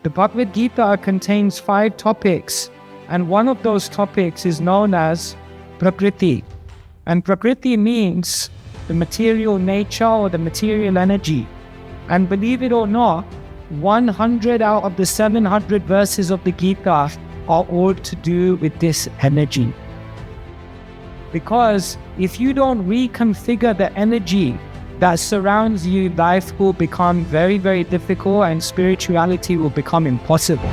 The Bhagavad-Gita contains 5 topics, and one of those topics is known as Prakriti. And Prakriti means the material nature or the material energy. And believe it or not, 100 out of the 700 verses of the Gita are all to do with this energy. Because if you don't reconfigure the energy that surrounds you, life will become very, very difficult and spirituality will become impossible.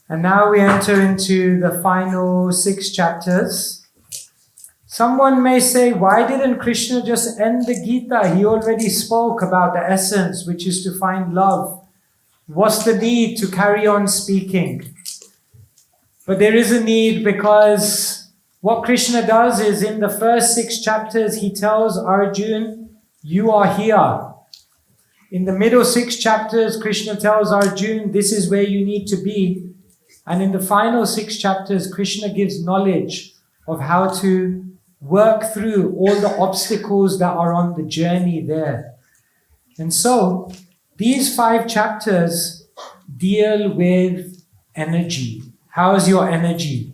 And now we enter into the final 6 chapters. Someone may say, why didn't Krishna just end the Gita? He already spoke about the essence, which is to find love. What's the need to carry on speaking? But there is a need, because what Krishna does is in the first 6 chapters, he tells Arjuna, you are here. In the middle 6 chapters, Krishna tells Arjuna, this is where you need to be. And in the final 6 chapters, Krishna gives knowledge of how to work through all the obstacles that are on the journey there. And so, these 5 chapters deal with energy. How is your energy?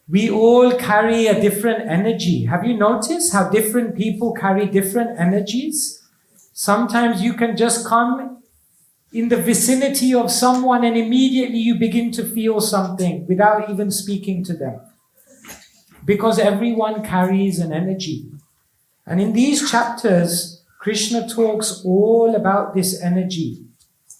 We all carry a different energy. Have you noticed how different people carry different energies? Sometimes you can just come in the vicinity of someone and immediately you begin to feel something without even speaking to them. Because everyone carries an energy. And in these chapters, Krishna talks all about this energy.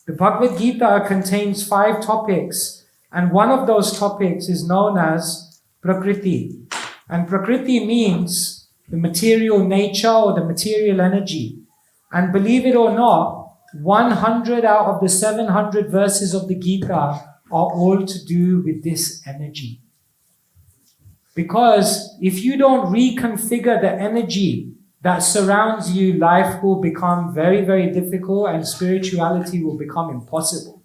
The Bhagavad-Gita contains 5 topics, and one of those topics is known as Prakriti. And Prakriti means the material nature or the material energy. And believe it or not, 100 out of the 700 verses of the Gita are all to do with this energy. Because if you don't reconfigure the energy that surrounds you, life will become very, very difficult and spirituality will become impossible.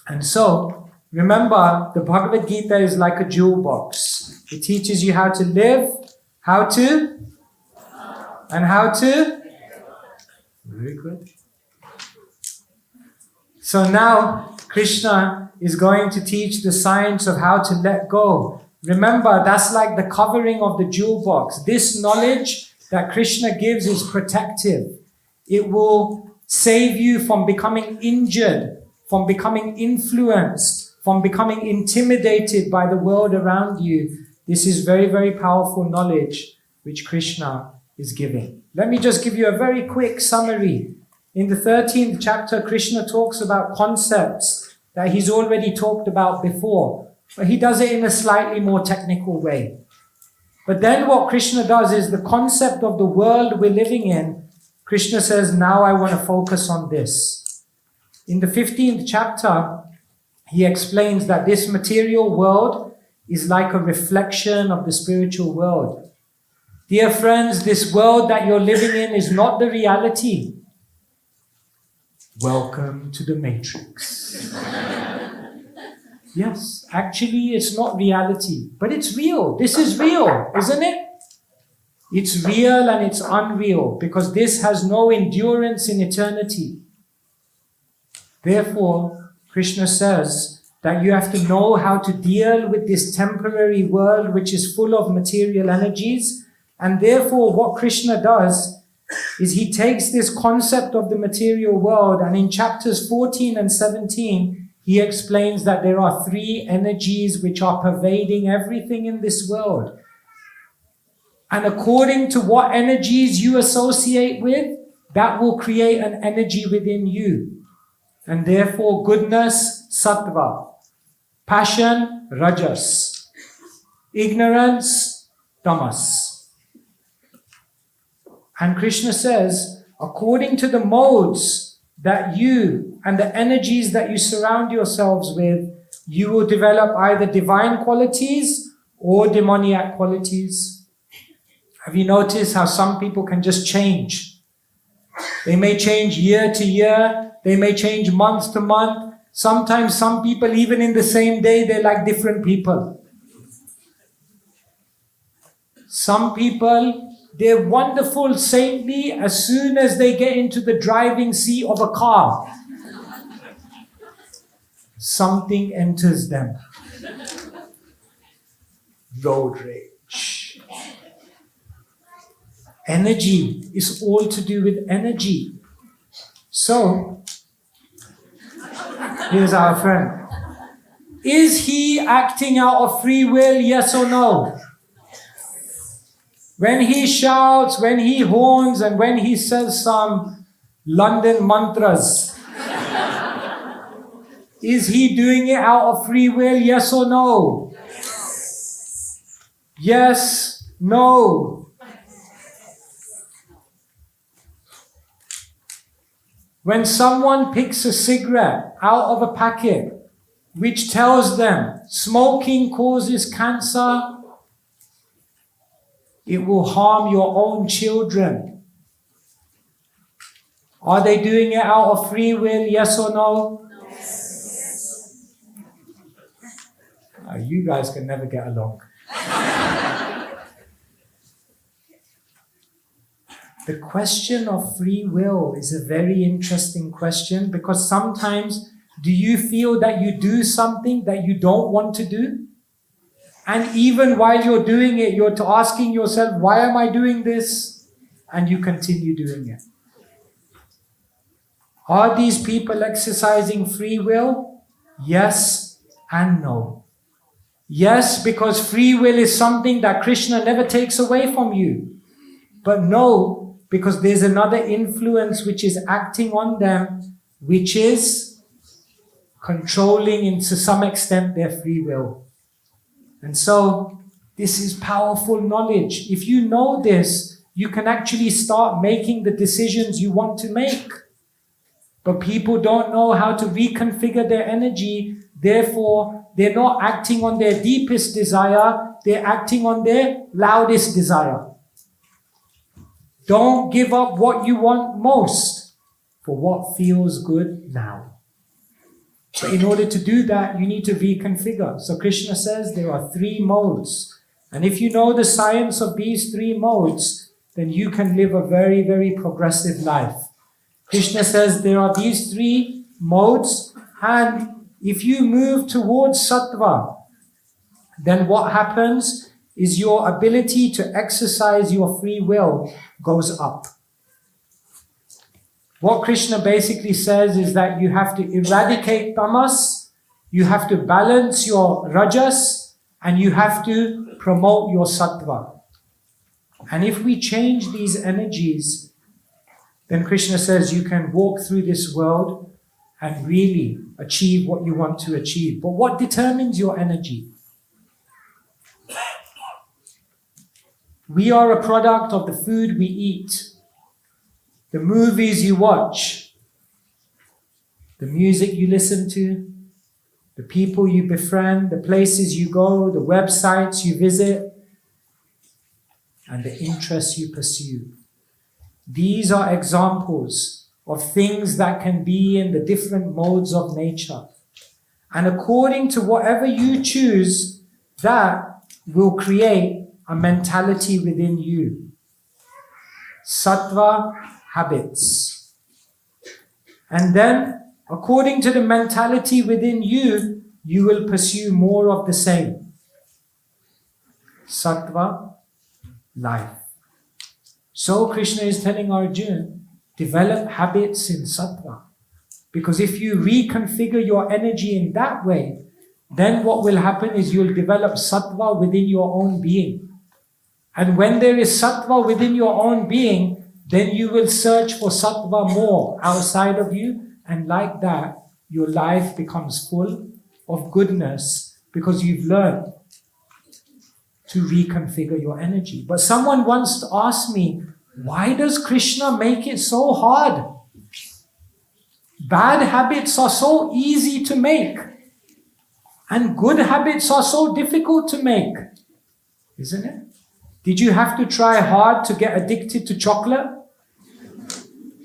And so, remember, the Bhagavad-Gita is like a jewel box. It teaches you how to live, how to, and how to. Very good. So now, Krishna is going to teach the science of how to let go. Remember, that's like the covering of the jewel box. This knowledge that Krishna gives is protective. It will save you from becoming injured, from becoming influenced, from becoming intimidated by the world around you. This is very, very powerful knowledge which Krishna is giving. Let me just give you a very quick summary. In the 13th chapter, Krishna talks about concepts that he's already talked about before. But he does it in a slightly more technical way. But then what Krishna does is the concept of the world we're living in, Krishna says, now I want to focus on this. In the 15th chapter, he explains that this material world is like a reflection of the spiritual world. Dear friends, this world that you're living in is not the reality. Welcome to the Matrix. Yes, actually it's not reality, but it's real. This is real, isn't it? It's real and it's unreal because this has no endurance in eternity. Therefore, Krishna says that you have to know how to deal with this temporary world which is full of material energies. And therefore, what Krishna does is he takes this concept of the material world, and in chapters 14 and 17, he explains that there are 3 energies which are pervading everything in this world. And according to what energies you associate with, that will create an energy within you. And therefore, goodness, sattva, passion, rajas, ignorance, tamas. And Krishna says, according to the modes that you and the energies that you surround yourselves with, you will develop either divine qualities or demoniac qualities. Have you noticed how some people can just change? They may change year to year, They may change month to month. Sometimes some people, even in the same day, they're like different people. Some people, they're wonderful, saintly, as soon as they get into the driving seat of a car. Something enters them. Road rage. Energy is all to do with energy. So, here's our friend. Is he acting out of free will, yes or no? When he shouts, when he horns, and when he says some London mantras, is he doing it out of free will, yes or no? Yes, no. When someone picks a cigarette out of a packet, which tells them smoking causes cancer, it will harm your own children. Are they doing it out of free will, yes or no? Yes. You guys can never get along. The question of free will is a very interesting question, because sometimes do you feel that you do something that you don't want to do? And even while you're doing it, you're asking yourself, why am I doing this? And you continue doing it. Are these people exercising free will? Yes and no. Yes, because free will is something that Krishna never takes away from you. But no, because there's another influence which is acting on them, which is controlling, to some extent, their free will. And so, this is powerful knowledge. If you know this, you can actually start making the decisions you want to make. But people don't know how to reconfigure their energy. Therefore, they're not acting on their deepest desire. They're acting on their loudest desire. Don't give up what you want most for what feels good now. But in order to do that, you need to reconfigure. So Krishna says there are 3 modes. And if you know the science of these 3 modes, then you can live a very, very progressive life. Krishna says there are these 3 modes, and if you move towards sattva, then what happens is your ability to exercise your free will goes up. What Krishna basically says is that you have to eradicate tamas, you have to balance your rajas, and you have to promote your sattva. And if we change these energies, then Krishna says you can walk through this world and really achieve what you want to achieve. But what determines your energy? We are a product of the food we eat, the movies you watch, the music you listen to, the people you befriend, the places you go, the websites you visit, and the interests you pursue. These are examples of things that can be in the different modes of nature. And according to whatever you choose, that will create a mentality within you. Sattva habits. And then, according to the mentality within you, you will pursue more of the same. Sattva life. So Krishna is telling Arjuna, develop habits in sattva. Because if you reconfigure your energy in that way, then what will happen is you'll develop sattva within your own being. And when there is sattva within your own being, then you will search for sattva more outside of you. And like that, your life becomes full of goodness because you've learned to reconfigure your energy. But someone once asked me, why does Krishna make it so hard? Bad habits are so easy to make. And good habits are so difficult to make. Isn't it? Did you have to try hard to get addicted to chocolate?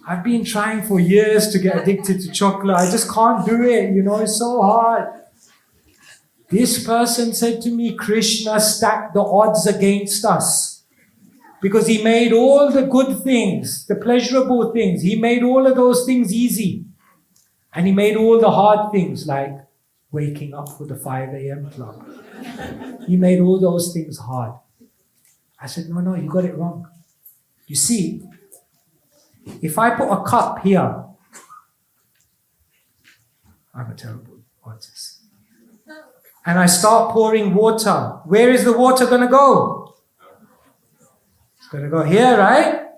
I've been trying for years to get addicted to chocolate. I just can't do it. It's so hard. This person said to me, Krishna stacked the odds against us. Because he made all the good things, the pleasurable things, he made all of those things easy. And he made all the hard things like waking up for the 5 a.m. club. He made all those things hard. I said, no, you got it wrong. You see, if I put a cup here, I'm a terrible artist. And I start pouring water, where is the water going to go? It's going to go here, right?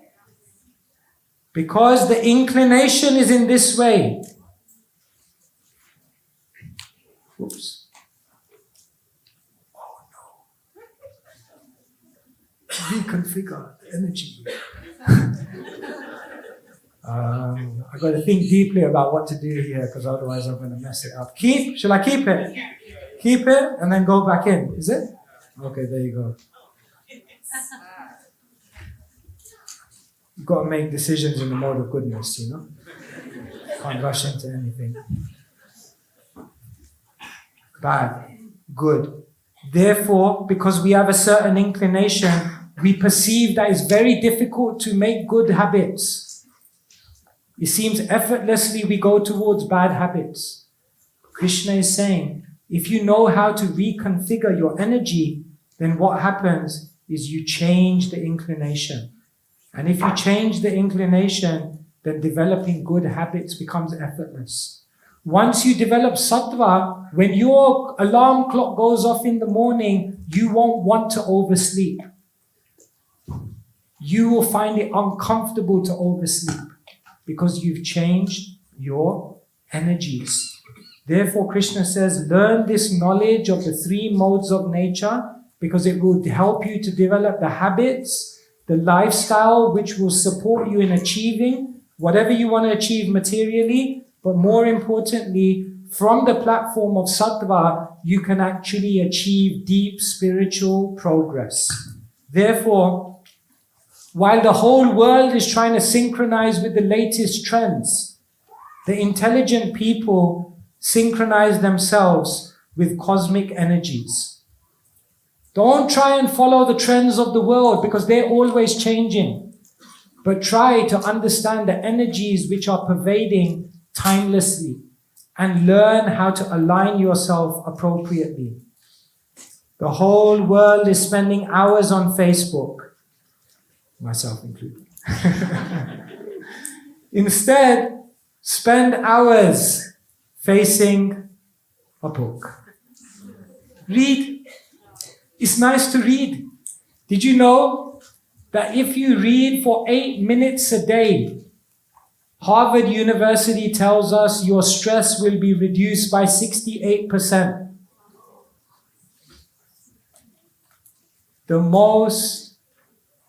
Because the inclination is in this way. Oops. Oh no. Reconfigure the energy. I've got to think deeply about what to do here because otherwise I'm going to mess it up. Shall I keep it? Keep it and then go back in. Is it? Okay, there you go. You've got to make decisions in the mode of goodness, Can't rush into anything. Bad, good. Therefore, because we have a certain inclination, we perceive that it's very difficult to make good habits. It seems effortlessly we go towards bad habits. Krishna is saying, if you know how to reconfigure your energy, then what happens is you change the inclination. And if you change the inclination, then developing good habits becomes effortless. Once you develop sattva, when your alarm clock goes off in the morning, you won't want to oversleep. You will find it uncomfortable to oversleep because you've changed your energies. Therefore, Krishna says, learn this knowledge of the 3 modes of nature because it will help you to develop the habits, the lifestyle which will support you in achieving whatever you want to achieve materially. But more importantly, from the platform of sattva, you can actually achieve deep spiritual progress. Therefore, while the whole world is trying to synchronize with the latest trends, the intelligent people synchronize themselves with cosmic energies. Don't try and follow the trends of the world because they're always changing. But try to understand the energies which are pervading timelessly and learn how to align yourself appropriately. The whole world is spending hours on Facebook, myself included. Instead, spend hours facing a book. Read. It's nice to read. Did you know that if you read for 8 minutes a day, Harvard University tells us your stress will be reduced by 68%. The most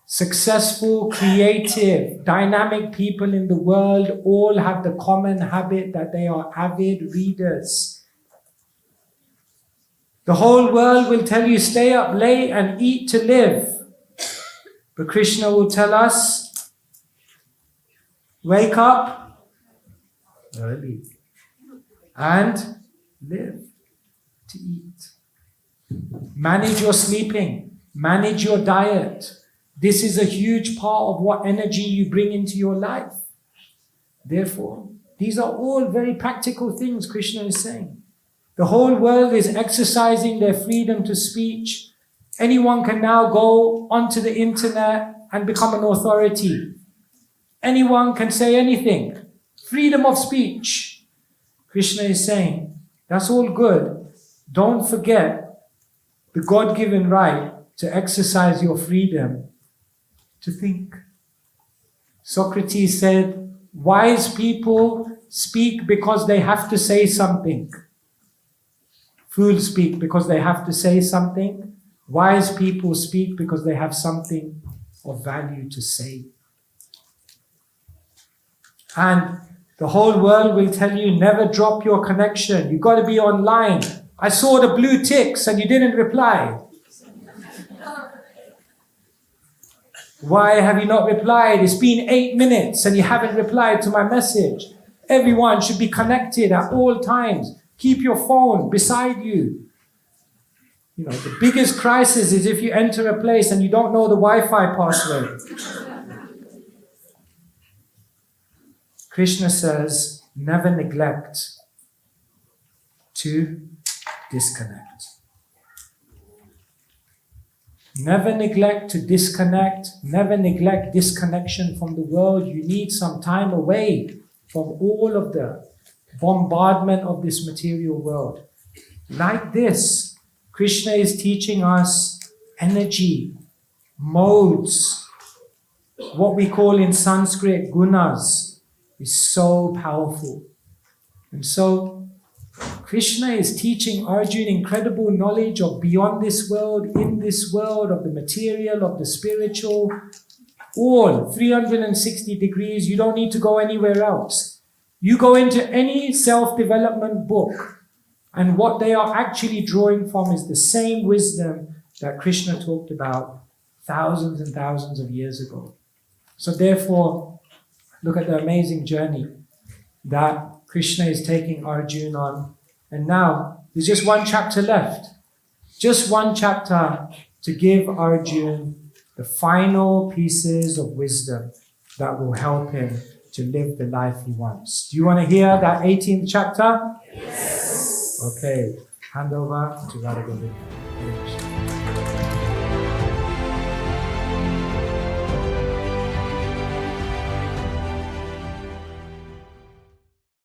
successful, creative, dynamic people in the world all have the common habit that they are avid readers. The whole world will tell you stay up late and eat to live. But Krishna will tell us wake up early and live to eat. Manage your sleeping. Manage your diet. This is a huge part of what energy you bring into your life. Therefore, these are all very practical things Krishna is saying. The whole world is exercising their freedom to speech. Anyone can now go onto the internet and become an authority. Anyone can say anything. Freedom of speech. Krishna is saying, that's all good. Don't forget the God-given right to exercise your freedom to think. Socrates said, wise people speak because they have to say something. Fools speak because they have to say something. Wise people speak because they have something of value to say. And the whole world will tell you never drop your connection. You've got to be online. I saw the blue ticks and you didn't reply. Why have you not replied? It's been 8 minutes and you haven't replied to my message. Everyone should be connected at all times. Keep your phone beside you. You know, the biggest crisis is if you enter a place and you don't know the Wi-Fi password. Krishna says, never neglect to disconnect. Never neglect to disconnect. Never neglect disconnection from the world. You need some time away from all of the bombardment of this material world. Like this, Krishna is teaching us energy, modes, what we call in Sanskrit gunas, is so powerful. And so, Krishna is teaching Arjuna incredible knowledge of beyond this world, in this world, of the material, of the spiritual, all 360 degrees. You don't need to go anywhere else. You go into any self-development book, and what they are actually drawing from is the same wisdom that Krishna talked about thousands and thousands of years ago. So therefore, look at the amazing journey that Krishna is taking Arjuna on. And now, there's just one chapter left. Just one chapter to give Arjuna the final pieces of wisdom that will help him to live the life he wants. Do you want to hear that 18th chapter? Yes. Okay, hand over to Radha Govinda.